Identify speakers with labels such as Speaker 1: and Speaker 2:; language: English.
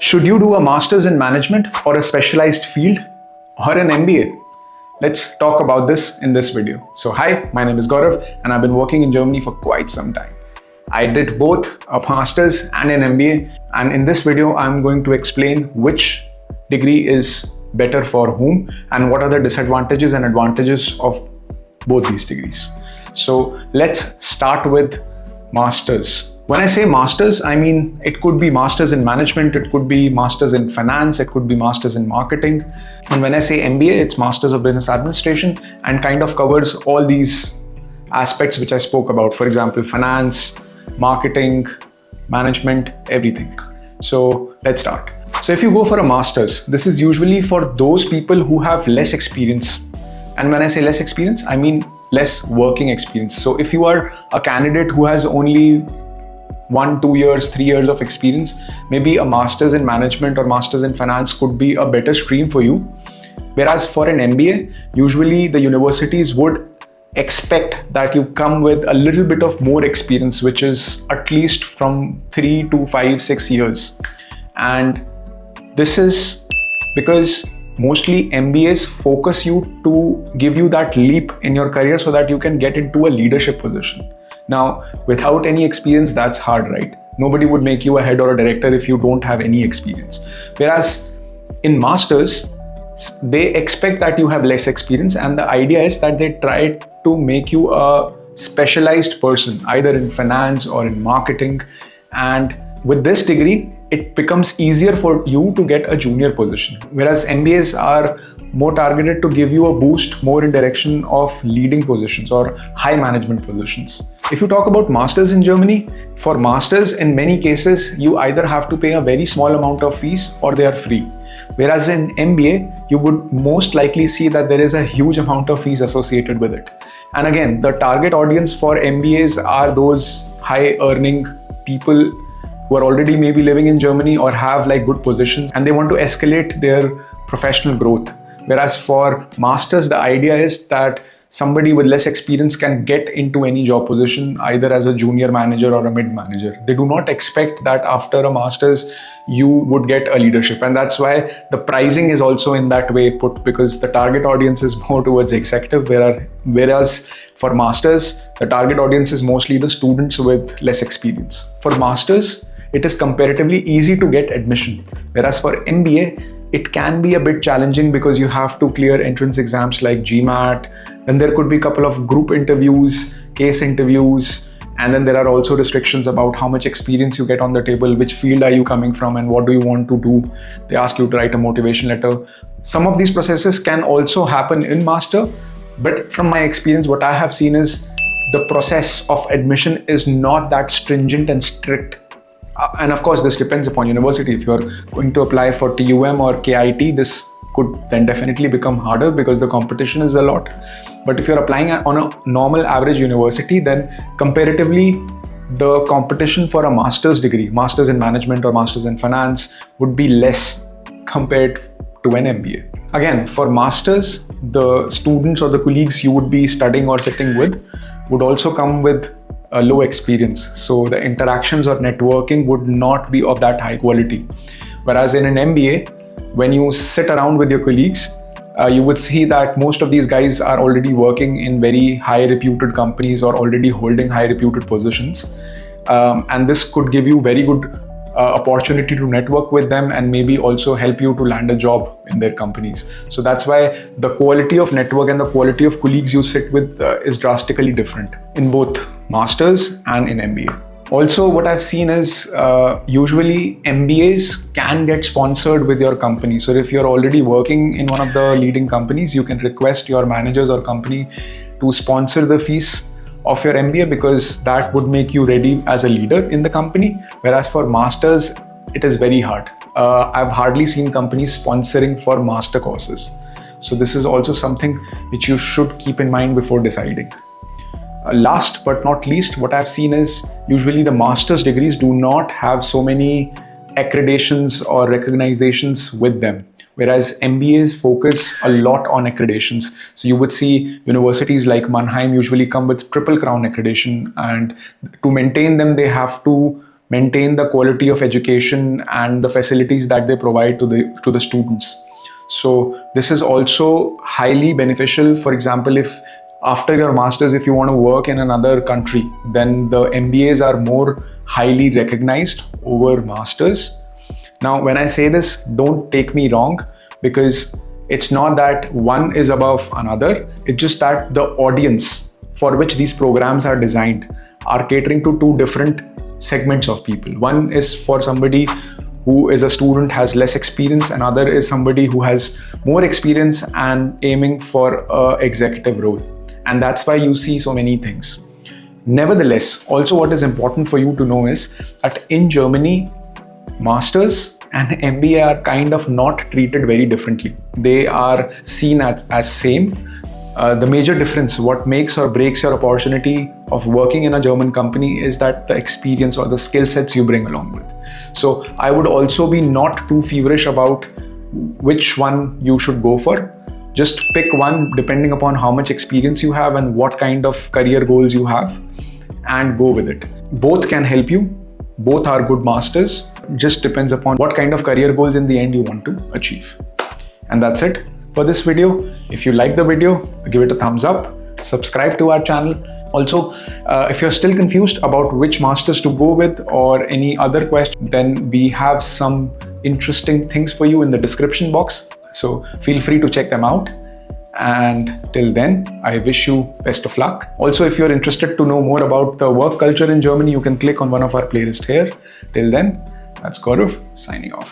Speaker 1: Should you do a master's in management or a specialized field or an MBA? Let's talk about this in this video. So hi, my name is Gaurav and I've been working in Germany for quite some time. I did both a master's and an MBA, and in this video I'm going to explain which degree is better for whom and what are the disadvantages and advantages of both these degrees. So let's start with master's. When I say masters, I mean it could be masters in management, it could be masters in finance, it could be masters in marketing. And when I say MBA, it's masters of business administration and kind of covers all these aspects which I spoke about. For example, finance, marketing, management, everything. So let's start. So if you go for a master's, this is usually for those people who have less experience. And when I say less experience, I mean less working experience. So if you are a candidate who has only 1, 2 years, 3 years of experience, maybe a master's in management or master's in finance could be a better stream for you. Whereas for an MBA, usually the universities would expect that you come with a little bit of more experience, which is at least from 3 to 5, 6 years. And this is because mostly MBAs focus you to give you that leap in your career so that you can get into a leadership position. Now, without any experience, that's hard, right? Nobody would make you a head or a director if you don't have any experience. Whereas in masters, they expect that you have less experience, and the idea is that they try to make you a specialized person, either in finance or in marketing. And with this degree, it becomes easier for you to get a junior position. Whereas MBAs are more targeted to give you a boost more in direction of leading positions or high management positions. If you talk about masters in Germany, for masters in many cases, you either have to pay a very small amount of fees or they are free. Whereas in MBA, you would most likely see that there is a huge amount of fees associated with it. And again, the target audience for MBAs are those high earning people who are already maybe living in Germany or have like good positions and they want to escalate their professional growth. Whereas for masters, the idea is that somebody with less experience can get into any job position, either as a junior manager or a mid manager. They do not expect that after a master's, you would get a leadership. And that's why the pricing is also in that way put, because the target audience is more towards executive, whereas for masters, the target audience is mostly the students with less experience. For masters, it is comparatively easy to get admission. Whereas for MBA, it can be a bit challenging because you have to clear entrance exams like GMAT. Then there could be a couple of group interviews, case interviews, and then there are also restrictions about how much experience you get on the table, which field are you coming from and what do you want to do. They ask you to write a motivation letter. Some of these processes can also happen in master, but from my experience, what I have seen is the process of admission is not that stringent and strict. And of course, this depends upon university. If you're going to apply for TUM or KIT, this could then definitely become harder because the competition is a lot. But if you're applying on a normal average university, then comparatively, the competition for a master's degree, master's in management or master's in finance, would be less compared to an MBA. Again, for masters, the students or the colleagues you would be studying or sitting with would also come with a low experience. So the interactions or networking would not be of that high quality. Whereas in an MBA, when you sit around with your colleagues, you would see that most of these guys are already working in very high reputed companies or already holding high reputed positions. And this could give you very good opportunity to network with them and maybe also help you to land a job in their companies. So that's why the quality of network and the quality of colleagues you sit with is drastically different in both masters and in MBA. Also, what I've seen is usually MBAs can get sponsored with your company. So if you're already working in one of the leading companies, you can request your managers or company to sponsor the fees of your MBA because that would make you ready as a leader in the company. Whereas for masters, it is very hard. I've hardly seen companies sponsoring for master courses. So this is also something which you should keep in mind before deciding. Last but not least, what I've seen is usually the master's degrees do not have so many accreditations or recognizations with them. Whereas MBAs focus a lot on accreditations. So you would see universities like Mannheim usually come with Triple Crown accreditation, and to maintain them, they have to maintain the quality of education and the facilities that they provide to the students. So this is also highly beneficial. For example, if after your masters, if you want to work in another country, then the MBAs are more highly recognized over masters. Now, when I say this, don't take me wrong, because it's not that one is above another. It's just that the audience for which these programs are designed are catering to two different segments of people. One is for somebody who is a student, has less experience, and other is somebody who has more experience and aiming for an executive role. And that's why you see so many things. Nevertheless, also what is important for you to know is that in Germany, masters and MBA are kind of not treated very differently. They are seen as same. The major difference, what makes or breaks your opportunity of working in a German company, is that the experience or the skill sets you bring along with. So I would also be not too feverish about which one you should go for. Just pick one depending upon how much experience you have and what kind of career goals you have, and go with it. Both can help you. Both are good masters. Just depends upon what kind of career goals in the end you want to achieve. And that's it for this video. If you like the video, give it a thumbs up, subscribe to our channel. Also, if you're still confused about which masters to go with or any other question, then we have some interesting things for you in the description box. So feel free to check them out. And till then, I wish you best of luck. Also, if you're interested to know more about the work culture in Germany, you can click on one of our playlists here. Till then, that's Gaurav signing off.